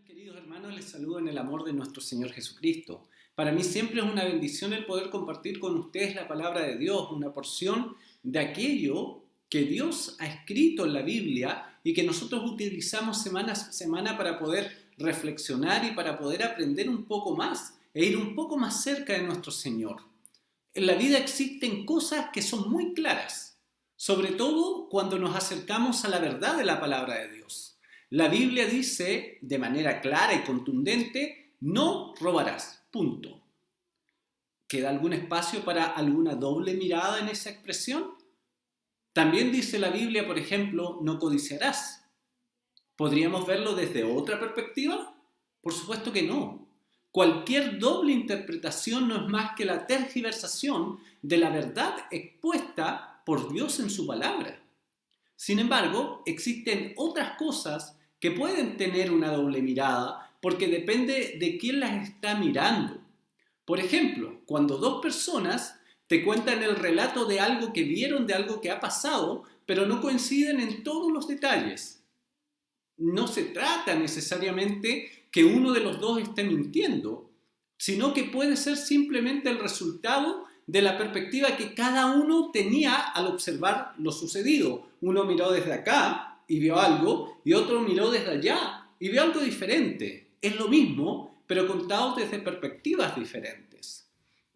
Mis queridos hermanos, les saludo en el amor de nuestro Señor Jesucristo. Para mí siempre es una bendición el poder compartir con ustedes la palabra de Dios, una porción de aquello que Dios ha escrito en la Biblia y que nosotros utilizamos semana a semana para poder reflexionar y para poder aprender un poco más e ir un poco más cerca de nuestro Señor. En la vida existen cosas que son muy claras, sobre todo cuando nos acercamos a la verdad de la palabra de Dios. La Biblia dice de manera clara y contundente, no robarás, punto. ¿Queda algún espacio para alguna doble mirada en esa expresión? También dice la Biblia, por ejemplo, no codiciarás. ¿Podríamos verlo desde otra perspectiva? Por supuesto que no. Cualquier doble interpretación no es más que la tergiversación de la verdad expuesta por Dios en su palabra. Sin embargo, existen otras cosas que pueden tener una doble mirada porque depende de quién las está mirando. Por ejemplo, cuando dos personas te cuentan el relato de algo que vieron, de algo que ha pasado, pero no coinciden en todos los detalles. No se trata necesariamente que uno de los dos esté mintiendo, sino que puede ser simplemente el resultado de la perspectiva que cada uno tenía al observar lo sucedido. Uno miró desde acá y vio algo, y otro miró desde allá y vio algo diferente. Es lo mismo, pero contado desde perspectivas diferentes.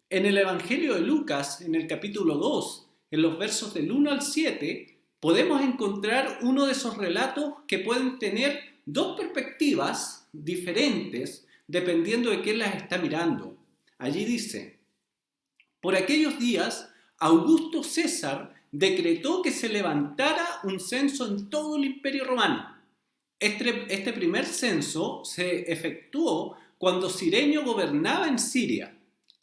En el Evangelio de Lucas, en el capítulo 2, en los versos del 1 al 7, podemos encontrar uno de esos relatos que pueden tener dos perspectivas diferentes dependiendo de quién las está mirando. Allí dice: por aquellos días, Augusto César decretó que se levantara un censo en todo el Imperio Romano. Este primer censo se efectuó cuando Cirenio gobernaba en Siria.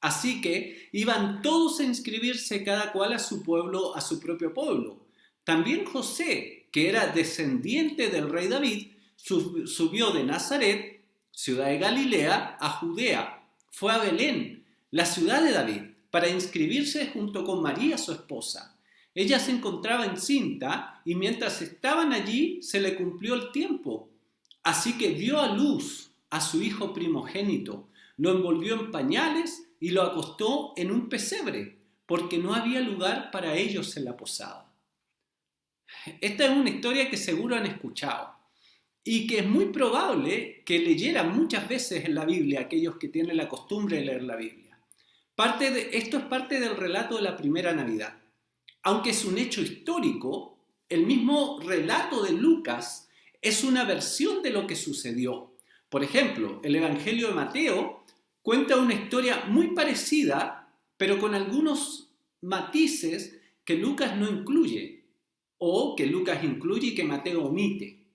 Así que iban todos a inscribirse cada cual a su pueblo, a su propio pueblo. También José, que era descendiente del rey David, subió de Nazaret, ciudad de Galilea, a Judea. Fue a Belén, la ciudad de David, para inscribirse junto con María, su esposa. Ella se encontraba encinta y mientras estaban allí se le cumplió el tiempo. Así que dio a luz a su hijo primogénito, lo envolvió en pañales y lo acostó en un pesebre, porque no había lugar para ellos en la posada. Esta es una historia que seguro han escuchado y que es muy probable que leyeran muchas veces en la Biblia aquellos que tienen la costumbre de leer la Biblia. Esto es parte del relato de la primera Navidad. Aunque es un hecho histórico, el mismo relato de Lucas es una versión de lo que sucedió. Por ejemplo, el Evangelio de Mateo cuenta una historia muy parecida, pero con algunos matices que Lucas no incluye, o que Lucas incluye y que Mateo omite.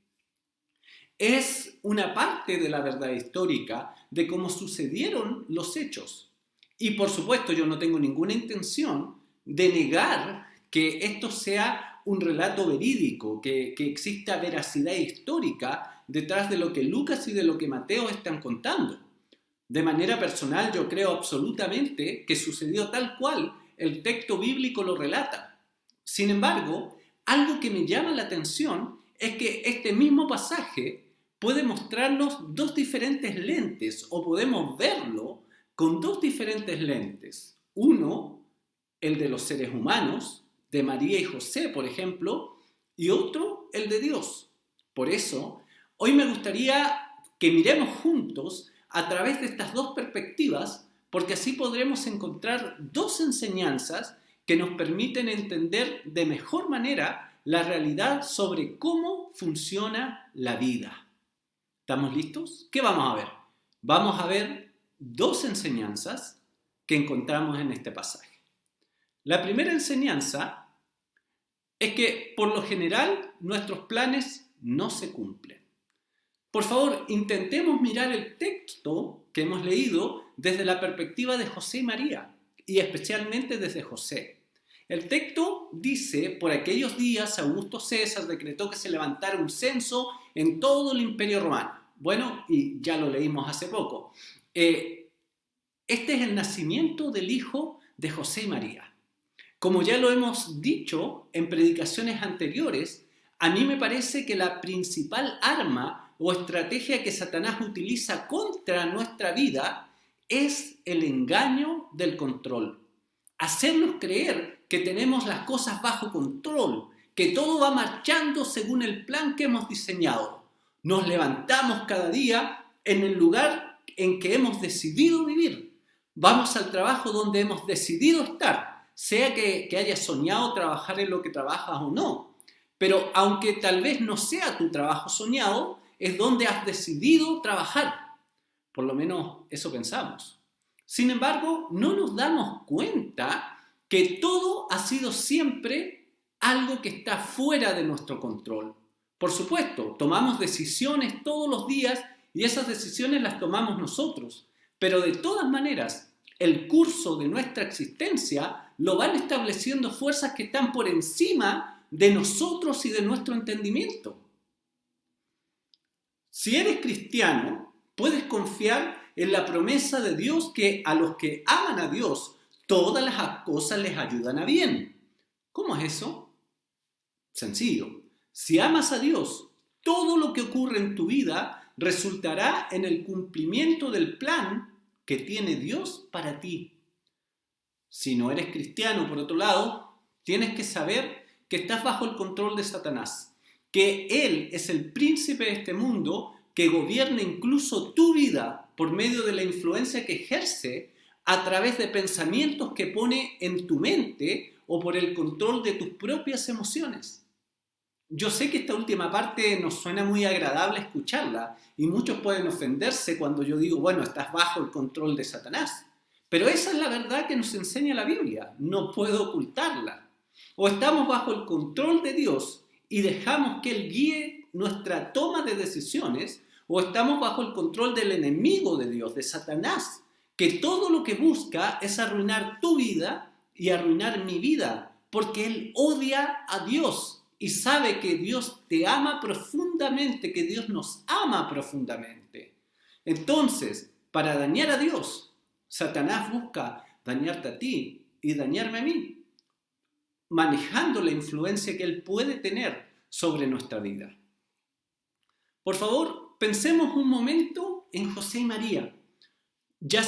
Es una parte de la verdad histórica de cómo sucedieron los hechos. Y por supuesto, yo no tengo ninguna intención de negar que esto sea un relato verídico, que exista veracidad histórica detrás de lo que Lucas y de lo que Mateo están contando. De manera personal, yo creo absolutamente que sucedió tal cual el texto bíblico lo relata. Sin embargo, algo que me llama la atención es que este mismo pasaje puede mostrarnos dos diferentes lentes, o podemos verlo con dos diferentes lentes. Uno, el de los seres humanos, de María y José, por ejemplo, y otro, el de Dios. Por eso, hoy me gustaría que miremos juntos a través de estas dos perspectivas, porque así podremos encontrar dos enseñanzas que nos permiten entender de mejor manera la realidad sobre cómo funciona la vida. ¿Estamos listos? ¿Qué vamos a ver? Vamos a ver dos enseñanzas que encontramos en este pasaje. La primera enseñanza es que, por lo general, nuestros planes no se cumplen. Por favor, intentemos mirar el texto que hemos leído desde la perspectiva de José y María, y especialmente desde José. El texto dice: por aquellos días Augusto César decretó que se levantara un censo en todo el Imperio Romano. Bueno, y ya lo leímos hace poco. Este es el nacimiento del hijo de José y María. Como ya lo hemos dicho en predicaciones anteriores, a mí me parece que la principal arma o estrategia que Satanás utiliza contra nuestra vida es el engaño del control. Hacernos creer que tenemos las cosas bajo control, que todo va marchando según el plan que hemos diseñado. Nos levantamos cada día en el lugar en que hemos decidido vivir. Vamos al trabajo donde hemos decidido estar, sea que hayas soñado trabajar en lo que trabajas o no. Pero aunque tal vez no sea tu trabajo soñado, es donde has decidido trabajar. Por lo menos eso pensamos. Sin embargo, no nos damos cuenta que todo ha sido siempre algo que está fuera de nuestro control. Por supuesto, tomamos decisiones todos los días y esas decisiones las tomamos nosotros. Pero de todas maneras, el curso de nuestra existencia lo van estableciendo fuerzas que están por encima de nosotros y de nuestro entendimiento. Si eres cristiano, puedes confiar en la promesa de Dios que a los que aman a Dios, todas las cosas les ayudan a bien. ¿Cómo es eso? Sencillo. Si amas a Dios, todo lo que ocurre en tu vida resultará en el cumplimiento del plan que tiene Dios para ti. Si no eres cristiano, por otro lado, tienes que saber que estás bajo el control de Satanás, que él es el príncipe de este mundo que gobierna incluso tu vida por medio de la influencia que ejerce a través de pensamientos que pone en tu mente o por el control de tus propias emociones. Yo sé que esta última parte nos suena muy agradable escucharla y muchos pueden ofenderse cuando yo digo, bueno, estás bajo el control de Satanás. Pero esa es la verdad que nos enseña la Biblia, no puedo ocultarla. O estamos bajo el control de Dios y dejamos que Él guíe nuestra toma de decisiones, o estamos bajo el control del enemigo de Dios, de Satanás, que todo lo que busca es arruinar tu vida y arruinar mi vida, porque Él odia a Dios y sabe que Dios te ama profundamente, que Dios nos ama profundamente. Entonces, para dañar a Dios, Satanás busca dañarte a ti y dañarme a mí, manejando la influencia que él puede tener sobre nuestra vida. Por favor, pensemos un momento en José y María. Ya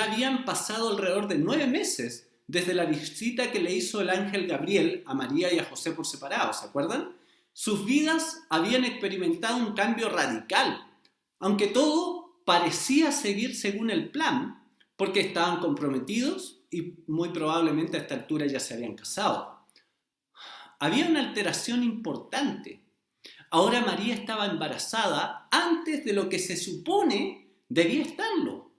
habían pasado alrededor de 9 meses desde la visita que le hizo el ángel Gabriel a María y a José por separado, ¿se acuerdan? Sus vidas habían experimentado un cambio radical, aunque todo parecía seguir según el plan, porque estaban comprometidos y muy probablemente a esta altura ya se habían casado. Había una alteración importante. Ahora María estaba embarazada antes de lo que se supone debía estarlo.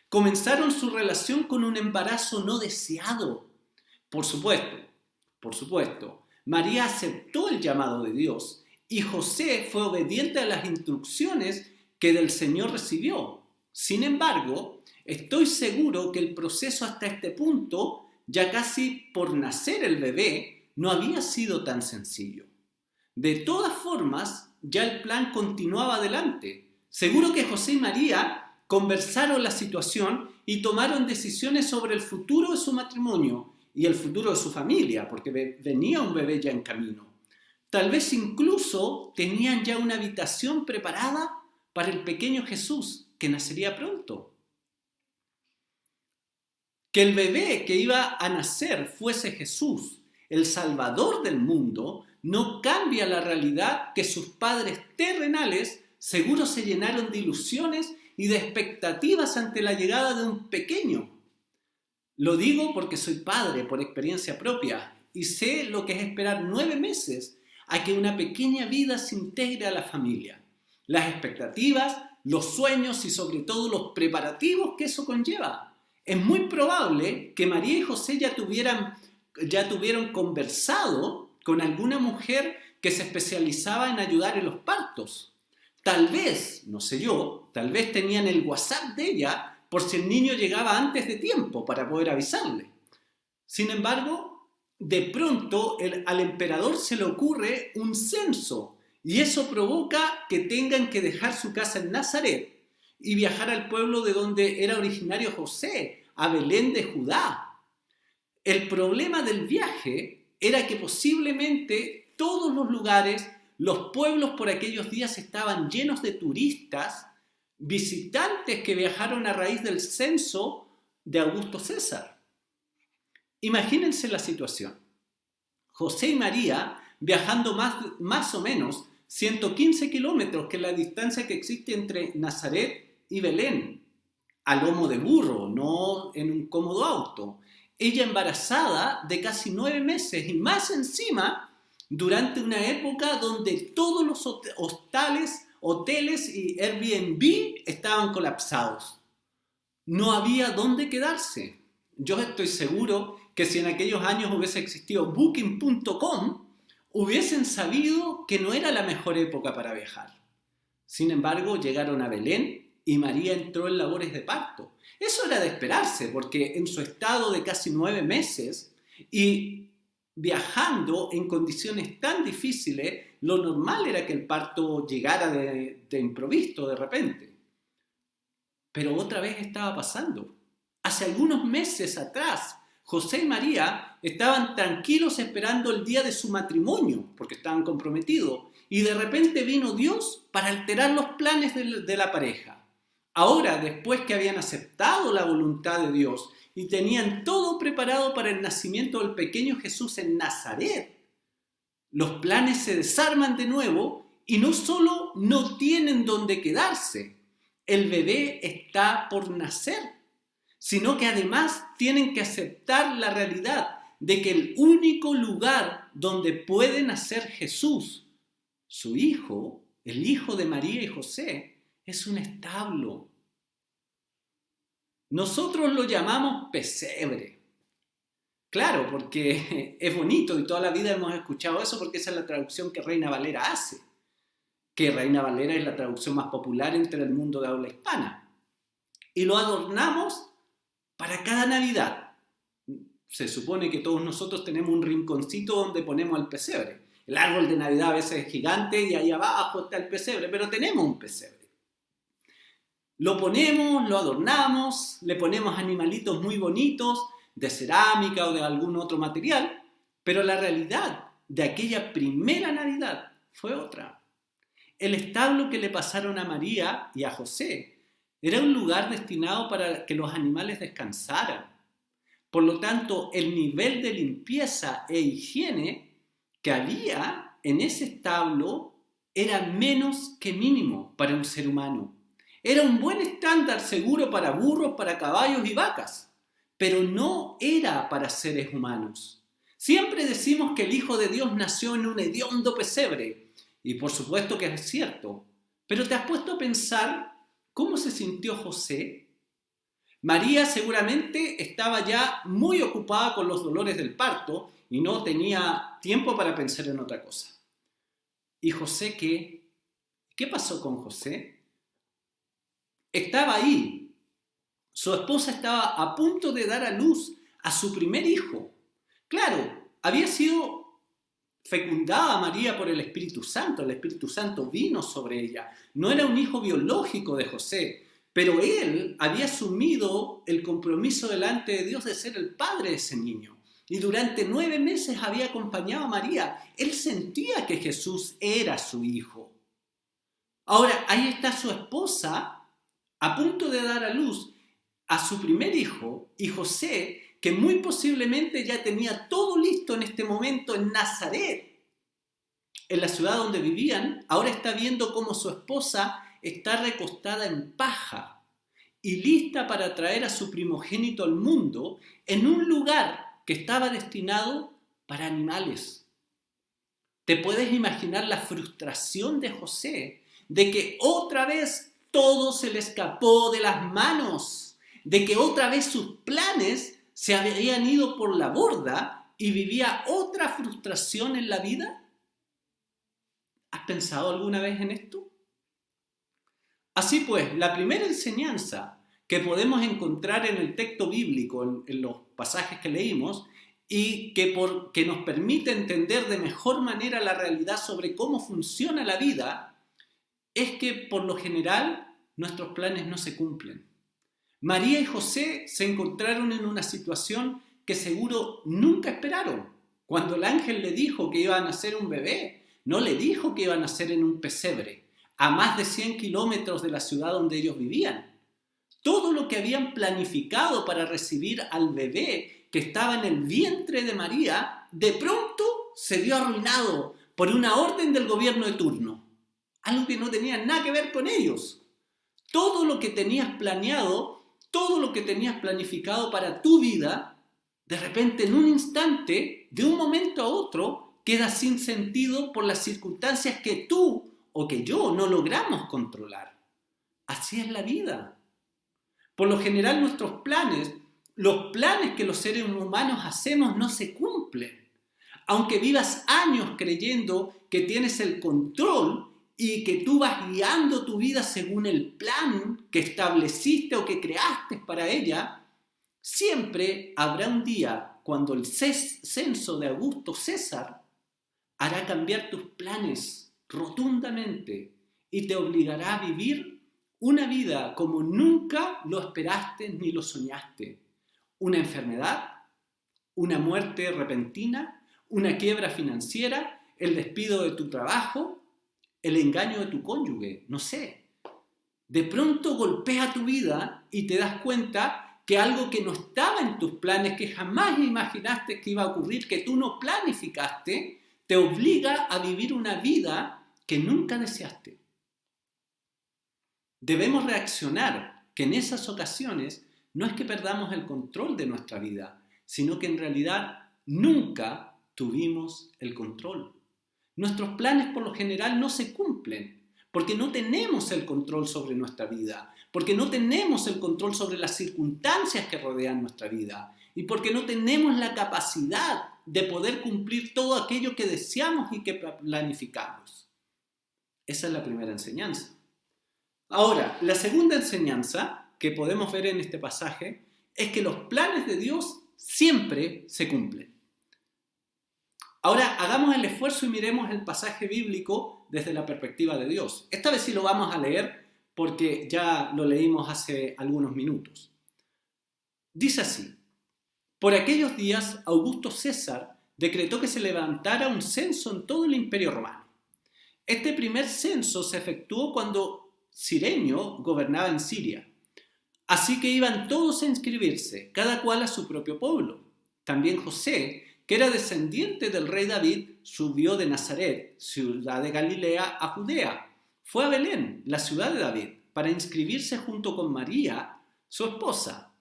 Comenzaron su relación con un embarazo no deseado. Por supuesto, María aceptó el llamado de Dios y José fue obediente a las instrucciones que del Señor recibió. Sin embargo, estoy seguro que el proceso hasta este punto, ya casi por nacer el bebé, no había sido tan sencillo. De todas formas, ya el plan continuaba adelante. Seguro que José y María conversaron la situación y tomaron decisiones sobre el futuro de su matrimonio y el futuro de su familia, porque venía un bebé ya en camino. Tal vez incluso tenían ya una habitación preparada para el pequeño Jesús, que nacería pronto. Que el bebé que iba a nacer fuese Jesús, el Salvador del mundo, no cambia la realidad que sus padres terrenales seguro se llenaron de ilusiones y de expectativas ante la llegada de un pequeño. Lo digo porque soy padre por experiencia propia y sé lo que es esperar 9 meses a que una pequeña vida se integre a la familia. Las expectativas, los sueños y sobre todo los preparativos que eso conlleva. Es muy probable que María y José ya tuvieron conversado con alguna mujer que se especializaba en ayudar en los partos. Tal vez, no sé yo, tal vez tenían el WhatsApp de ella por si el niño llegaba antes de tiempo para poder avisarle. Sin embargo, de pronto al emperador se le ocurre un censo y eso provoca que tengan que dejar su casa en Nazaret y viajar al pueblo de donde era originario José, a Belén de Judá. El problema del viaje era que posiblemente todos los lugares Los pueblos por aquellos días estaban llenos de turistas, visitantes que viajaron a raíz del censo de Augusto César. Imagínense la situación. José y María viajando más o menos 115 kilómetros, que es la distancia que existe entre Nazaret y Belén, a lomo de burro, no en un cómodo auto. Ella embarazada de casi 9 meses y más encima durante una época donde todos los hoteles y Airbnb estaban colapsados. No había dónde quedarse. Yo estoy seguro que si en aquellos años hubiese existido Booking.com, hubiesen sabido que no era la mejor época para viajar. Sin embargo, llegaron a Belén y María entró en labores de parto. Eso era de esperarse, porque en su estado de casi 9 meses y viajando en condiciones tan difíciles, lo normal era que el parto llegara de improviso, de repente. Pero otra vez estaba pasando. Hace algunos meses atrás, José y María estaban tranquilos esperando el día de su matrimonio, porque estaban comprometidos, y de repente vino Dios para alterar los planes de la pareja. Ahora, después que habían aceptado la voluntad de Dios y tenían todo preparado para el nacimiento del pequeño Jesús en Nazaret, los planes se desarman de nuevo y no solo no tienen dónde quedarse, el bebé está por nacer, sino que además tienen que aceptar la realidad de que el único lugar donde puede nacer Jesús, su hijo, el hijo de María y José, es un establo. Nosotros lo llamamos pesebre. Claro, porque es bonito y toda la vida hemos escuchado eso porque esa es la traducción que Reina Valera hace. Que Reina Valera es la traducción más popular entre el mundo de habla hispana. Y lo adornamos para cada Navidad. Se supone que todos nosotros tenemos un rinconcito donde ponemos el pesebre. El árbol de Navidad a veces es gigante y ahí abajo está el pesebre, pero tenemos un pesebre. Lo ponemos, lo adornamos, le ponemos animalitos muy bonitos de cerámica o de algún otro material, pero la realidad de aquella primera Navidad fue otra. El establo que le pasaron a María y a José era un lugar destinado para que los animales descansaran. Por lo tanto, el nivel de limpieza e higiene que había en ese establo era menos que mínimo para un ser humano. Era un buen estándar seguro para burros, para caballos y vacas, pero no era para seres humanos. Siempre decimos que el Hijo de Dios nació en un hediondo pesebre, y por supuesto que es cierto, pero ¿te has puesto a pensar cómo se sintió José? María seguramente estaba ya muy ocupada con los dolores del parto y no tenía tiempo para pensar en otra cosa. ¿Y José qué? ¿Qué pasó con José? Estaba ahí. Su esposa estaba a punto de dar a luz a su primer hijo. Claro, había sido fecundada María por el Espíritu Santo vino sobre ella. No era un hijo biológico de José, pero él había asumido el compromiso delante de Dios de ser el padre de ese niño. Y durante 9 meses había acompañado a María. Él sentía que Jesús era su hijo. Ahora, ahí está su esposa a punto de dar a luz a su primer hijo, y José, que muy posiblemente ya tenía todo listo en este momento en Nazaret, en la ciudad donde vivían, ahora está viendo cómo su esposa está recostada en paja y lista para traer a su primogénito al mundo en un lugar que estaba destinado para animales. ¿Te puedes imaginar la frustración de José de que otra vez todo se le escapó de las manos, de que otra vez sus planes se habían ido por la borda y vivía otra frustración en la vida? ¿Has pensado alguna vez en esto? Así pues, la primera enseñanza que podemos encontrar en el texto bíblico, en los pasajes que leímos, y que nos permite entender de mejor manera la realidad sobre cómo funciona la vida, es que por lo general nuestros planes no se cumplen. María y José se encontraron en una situación que seguro nunca esperaron. Cuando el ángel le dijo que iba a nacer un bebé, no le dijo que iban a nacer en un pesebre, a más de 100 kilómetros de la ciudad donde ellos vivían. Todo lo que habían planificado para recibir al bebé que estaba en el vientre de María, de pronto se vio arruinado por una orden del gobierno de turno. Algo que no tenía nada que ver con ellos. Todo lo que tenías planeado, todo lo que tenías planificado para tu vida, de repente en un instante, de un momento a otro, queda sin sentido por las circunstancias que tú o que yo no logramos controlar. Así es la vida. Por lo general nuestros planes, los planes que los seres humanos hacemos no se cumplen. Aunque vivas años creyendo que tienes el control y que tú vas guiando tu vida según el plan que estableciste o que creaste para ella, siempre habrá un día cuando el censo de Augusto César hará cambiar tus planes rotundamente y te obligará a vivir una vida como nunca lo esperaste ni lo soñaste. Una enfermedad, una muerte repentina, una quiebra financiera, el despido de tu trabajo, el engaño de tu cónyuge, no sé. De pronto golpea tu vida y te das cuenta que algo que no estaba en tus planes, que jamás imaginaste que iba a ocurrir, que tú no planificaste, te obliga a vivir una vida que nunca deseaste. Debemos reaccionar que en esas ocasiones no es que perdamos el control de nuestra vida, sino que en realidad nunca tuvimos el control. Nuestros planes por lo general no se cumplen porque no tenemos el control sobre nuestra vida, porque no tenemos el control sobre las circunstancias que rodean nuestra vida y porque no tenemos la capacidad de poder cumplir todo aquello que deseamos y que planificamos. Esa es la primera enseñanza. Ahora, la segunda enseñanza que podemos ver en este pasaje es que los planes de Dios siempre se cumplen. Ahora, hagamos el esfuerzo y miremos el pasaje bíblico desde la perspectiva de Dios. Esta vez sí lo vamos a leer porque ya lo leímos hace algunos minutos. Dice así: por aquellos días, Augusto César decretó que se levantara un censo en todo el Imperio Romano. Este primer censo se efectuó cuando Cirenio gobernaba en Siria. Así que iban todos a inscribirse, cada cual a su propio pueblo. También José, que era descendiente del rey David, subió de Nazaret, ciudad de Galilea, a Judea. Fue a Belén, la ciudad de David, para inscribirse junto con María, su esposa.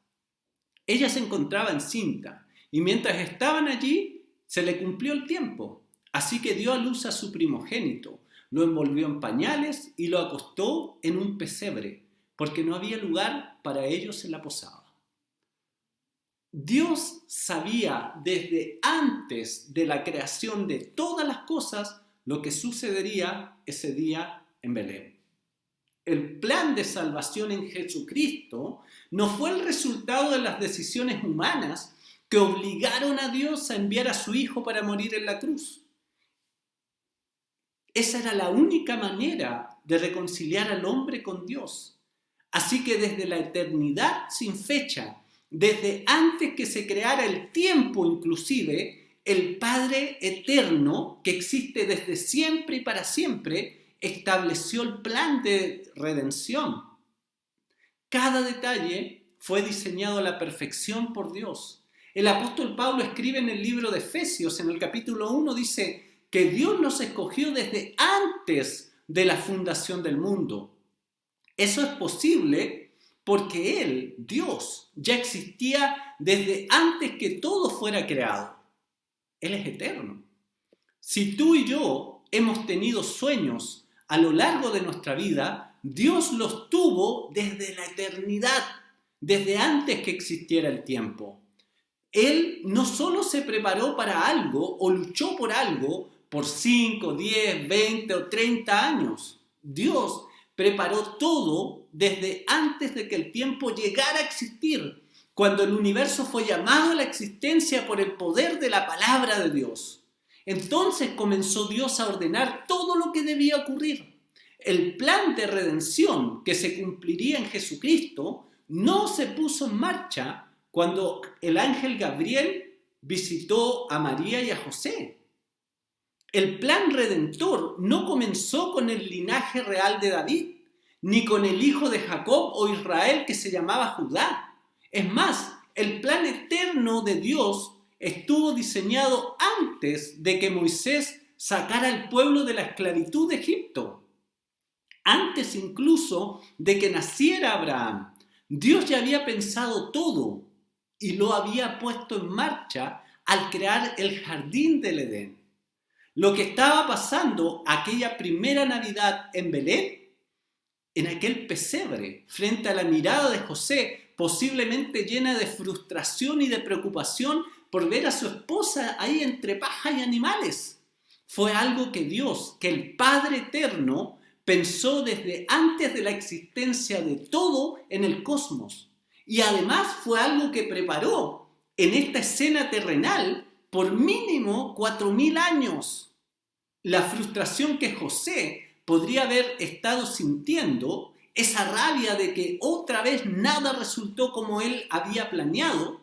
Ella se encontraba encinta, y mientras estaban allí, se le cumplió el tiempo. Así que dio a luz a su primogénito, lo envolvió en pañales y lo acostó en un pesebre, porque no había lugar para ellos en la posada. Dios sabía desde antes de la creación de todas las cosas lo que sucedería ese día en Belén. El plan de salvación en Jesucristo no fue el resultado de las decisiones humanas que obligaron a Dios a enviar a su Hijo para morir en la cruz. Esa era la única manera de reconciliar al hombre con Dios. Así que desde la eternidad sin fecha, desde antes que se creara el tiempo inclusive, el Padre eterno, que existe desde siempre y para siempre, estableció el plan de redención. Cada detalle fue diseñado a la perfección por Dios. El apóstol Pablo escribe en el libro de Efesios, en el capítulo 1, dice que Dios nos escogió desde antes de la fundación del mundo. Eso es posible porque Él, Dios, ya existía desde antes que todo fuera creado. Él es eterno. Si tú y yo hemos tenido sueños a lo largo de nuestra vida, Dios los tuvo desde la eternidad, desde antes que existiera el tiempo. Él no solo se preparó para algo o luchó por algo por 5, 10, 20 o 30 años. Dios preparó todo desde antes de que el tiempo llegara a existir, cuando el universo fue llamado a la existencia por el poder de la palabra de Dios. Entonces comenzó Dios a ordenar todo lo que debía ocurrir. El plan de redención que se cumpliría en Jesucristo no se puso en marcha cuando el ángel Gabriel visitó a María y a José. El plan redentor no comenzó con el linaje real de David, ni con el hijo de Jacob o Israel que se llamaba Judá. Es más, el plan eterno de Dios estuvo diseñado antes de que Moisés sacara al pueblo de la esclavitud de Egipto. Antes incluso de que naciera Abraham, Dios ya había pensado todo y lo había puesto en marcha al crear el jardín del Edén. Lo que estaba pasando aquella primera Navidad en Belén, en aquel pesebre, frente a la mirada de José, posiblemente llena de frustración y de preocupación por ver a su esposa ahí entre paja y animales, fue algo que Dios, que el Padre Eterno, pensó desde antes de la existencia de todo en el cosmos. Y además fue algo que preparó en esta escena terrenal por mínimo 4000 años. La frustración que José podría haber estado sintiendo, esa rabia de que otra vez nada resultó como él había planeado,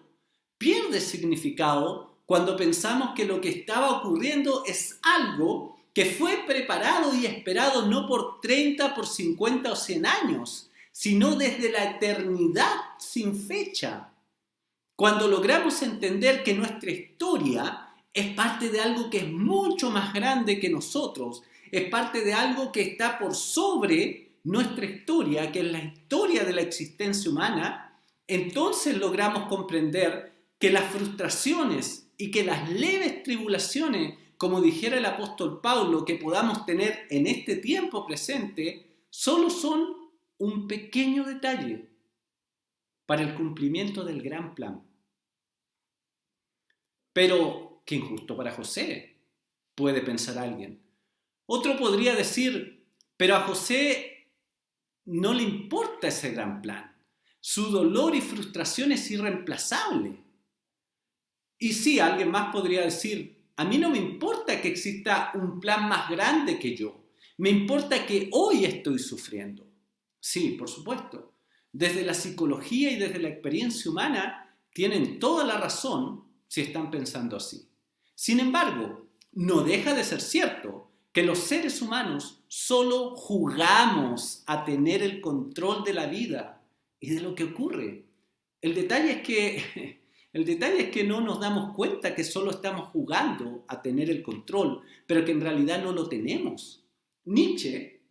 pierde significado cuando pensamos que lo que estaba ocurriendo es algo que fue preparado y esperado no por 30, por 50 o 100 años, sino desde la eternidad sin fecha. Cuando logramos entender que nuestra historia es parte de algo que es mucho más grande que nosotros, es parte de algo que está por sobre nuestra historia, que es la historia de la existencia humana, entonces logramos comprender que las frustraciones y que las leves tribulaciones, como dijera el apóstol Pablo, que podamos tener en este tiempo presente, solo son un pequeño detalle para el cumplimiento del gran plan. Pero qué injusto para José, puede pensar alguien. Otro podría decir, pero a José no le importa ese gran plan. Su dolor y frustración es irreemplazable. Y sí, alguien más podría decir, a mí no me importa que exista un plan más grande que yo. Me importa que hoy estoy sufriendo. Sí, por supuesto. Desde la psicología y desde la experiencia humana tienen toda la razón si están pensando así. Sin embargo, no deja de ser cierto que los seres humanos solo jugamos a tener el control de la vida y de lo que ocurre. El detalle es que no nos damos cuenta que solo estamos jugando a tener el control, pero que en realidad no lo tenemos. Nietzsche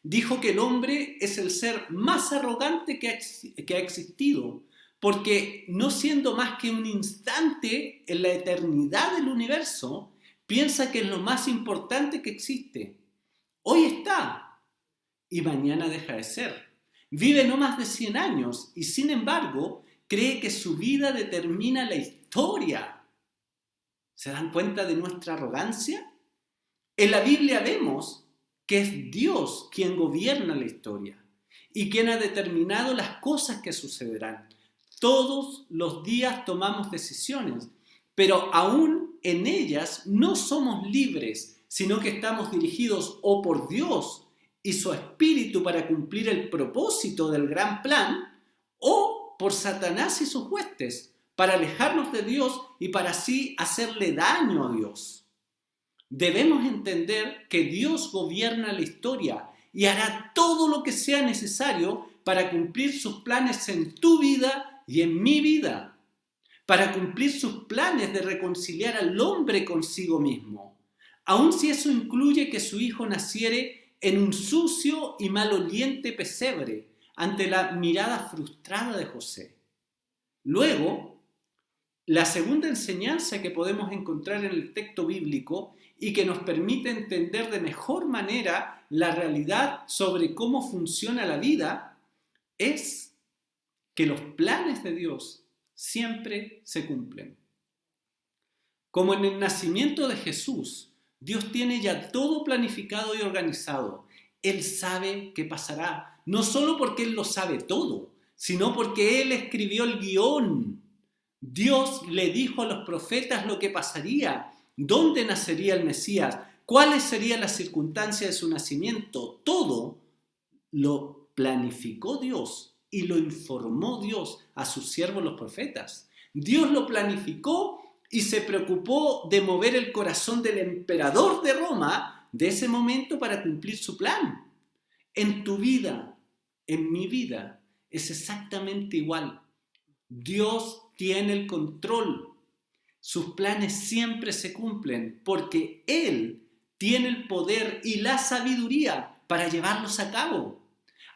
dijo que el hombre es el ser más arrogante que ha existido, porque no siendo más que un instante en la eternidad del universo, piensa que es lo más importante que existe. Hoy está y mañana deja de ser. Vive no más de 100 años y sin embargo cree que su vida determina la historia. ¿Se dan cuenta de nuestra arrogancia? En la Biblia vemos que es Dios quien gobierna la historia y quien ha determinado las cosas que sucederán. Todos los días tomamos decisiones, pero aún en ellas no somos libres, sino que estamos dirigidos o por Dios y su Espíritu para cumplir el propósito del gran plan, o por Satanás y sus huestes, para alejarnos de Dios y para así hacerle daño a Dios. Debemos entender que Dios gobierna la historia y hará todo lo que sea necesario para cumplir sus planes en tu vida y en mi vida, para cumplir sus planes de reconciliar al hombre consigo mismo, aun si eso incluye que su hijo naciere en un sucio y maloliente pesebre ante la mirada frustrada de José. Luego, la segunda enseñanza que podemos encontrar en el texto bíblico y que nos permite entender de mejor manera la realidad sobre cómo funciona la vida es que los planes de Dios siempre se cumplen. Como en el nacimiento de Jesús, Dios tiene ya todo planificado y organizado. Él sabe qué pasará, no solo porque Él lo sabe todo, sino porque Él escribió el guión. Dios le dijo a los profetas lo que pasaría, dónde nacería el Mesías, cuáles serían las circunstancias de su nacimiento. Todo lo planificó Dios y lo informó Dios a sus siervos los profetas. Dios lo planificó y se preocupó de mover el corazón del emperador de Roma de ese momento para cumplir su plan. En tu vida, en mi vida, es exactamente igual. Dios tiene el control. Sus planes siempre se cumplen porque Él tiene el poder y la sabiduría para llevarlos a cabo.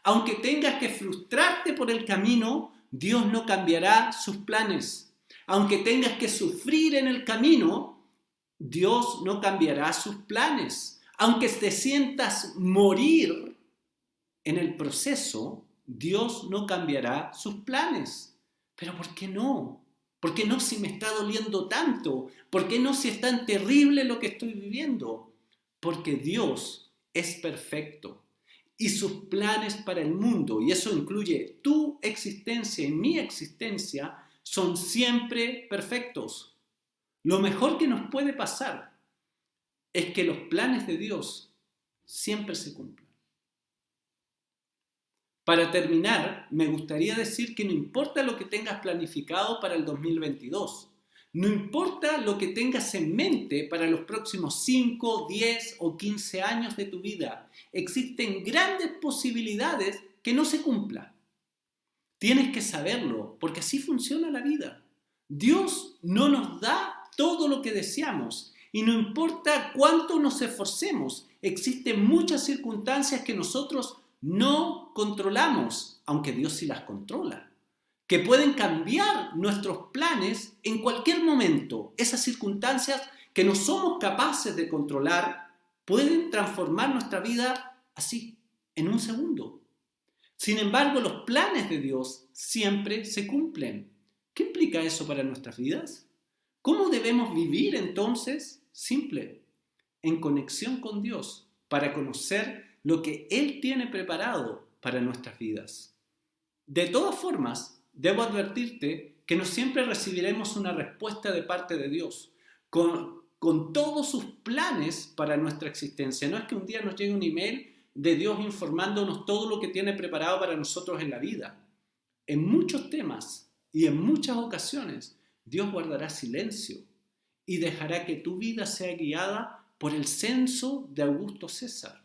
Aunque tengas que frustrarte por el camino, Dios no cambiará sus planes. Aunque tengas que sufrir en el camino, Dios no cambiará sus planes. Aunque te sientas morir en el proceso, Dios no cambiará sus planes. Pero ¿por qué no? ¿Por qué no si me está doliendo tanto? ¿Por qué no si es tan terrible lo que estoy viviendo? Porque Dios es perfecto y sus planes para el mundo, y eso incluye tu existencia y mi existencia, son siempre perfectos. Lo mejor que nos puede pasar es que los planes de Dios siempre se cumplan. Para terminar, me gustaría decir que no importa lo que tengas planificado para el 2022, no importa lo que tengas en mente para los próximos 5, 10 o 15 años de tu vida, existen grandes posibilidades que no se cumplan. Tienes que saberlo, porque así funciona la vida. Dios no nos da todo lo que deseamos y no importa cuánto nos esforcemos, existen muchas circunstancias que nosotros no controlamos, aunque Dios sí las controla, que pueden cambiar nuestros planes en cualquier momento. Esas circunstancias que no somos capaces de controlar pueden transformar nuestra vida así, en un segundo. Sin embargo, los planes de Dios siempre se cumplen. ¿Qué implica eso para nuestras vidas? ¿Cómo debemos vivir entonces? Simple, en conexión con Dios, para conocer lo que Él tiene preparado para nuestras vidas. De todas formas, debo advertirte que no siempre recibiremos una respuesta de parte de Dios con todos sus planes para nuestra existencia. No es que un día nos llegue un email de Dios informándonos todo lo que tiene preparado para nosotros en la vida. En muchos temas y en muchas ocasiones, Dios guardará silencio y dejará que tu vida sea guiada por el censo de Augusto César,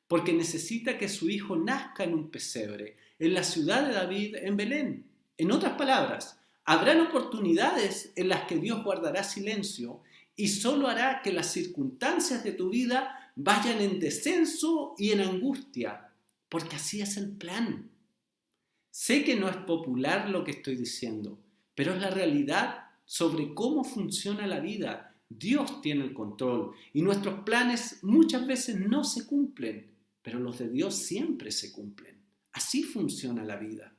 porque necesita que su hijo nazca en un pesebre, en la ciudad de David, en Belén. En otras palabras, habrán oportunidades en las que Dios guardará silencio y solo hará que las circunstancias de tu vida vayan en descenso y en angustia, porque así es el plan. Sé que no es popular lo que estoy diciendo, pero es la realidad sobre cómo funciona la vida. Dios tiene el control y nuestros planes muchas veces no se cumplen, pero los de Dios siempre se cumplen. Así funciona la vida.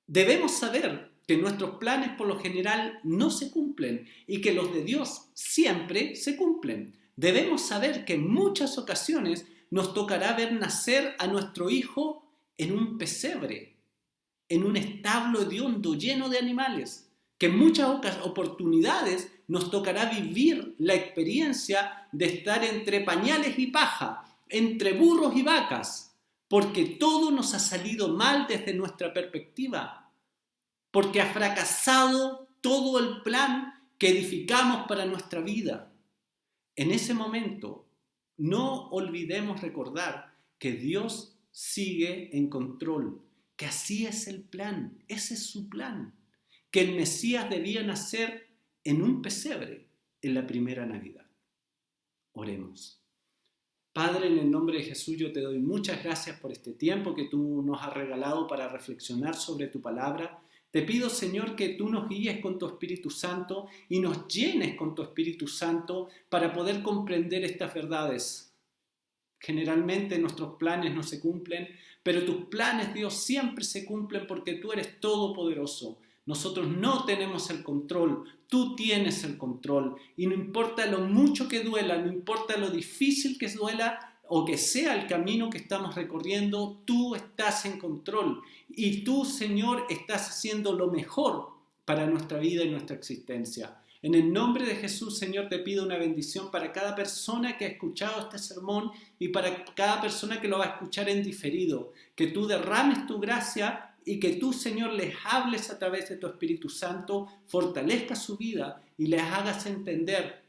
Debemos saber que nuestros planes por lo general no se cumplen y que los de Dios siempre se cumplen. Debemos saber que en muchas ocasiones nos tocará ver nacer a nuestro hijo en un pesebre, en un establo hediondo lleno de animales, que en muchas oportunidades nos tocará vivir la experiencia de estar entre pañales y paja, entre burros y vacas, porque todo nos ha salido mal desde nuestra perspectiva, porque ha fracasado todo el plan que edificamos para nuestra vida. En ese momento, no olvidemos recordar que Dios sigue en control, que así es el plan, ese es su plan, que el Mesías debía nacer en un pesebre en la primera Navidad. Oremos. Padre, en el nombre de Jesús yo te doy muchas gracias por este tiempo que tú nos has regalado para reflexionar sobre tu palabra. Te pido, Señor, que tú nos guíes con tu Espíritu Santo y nos llenes con tu Espíritu Santo para poder comprender estas verdades. Generalmente nuestros planes no se cumplen, pero tus planes, Dios, siempre se cumplen porque tú eres todopoderoso. Nosotros no tenemos el control, tú tienes el control. Y no importa lo mucho que duela, no importa lo difícil que duela o que sea el camino que estamos recorriendo, tú estás en control. Y tú, Señor, estás haciendo lo mejor para nuestra vida y nuestra existencia. En el nombre de Jesús, Señor, te pido una bendición para cada persona que ha escuchado este sermón y para cada persona que lo va a escuchar en diferido. Que tú derrames tu gracia y que tú, Señor, les hables a través de tu Espíritu Santo, fortalezcas su vida y les hagas entender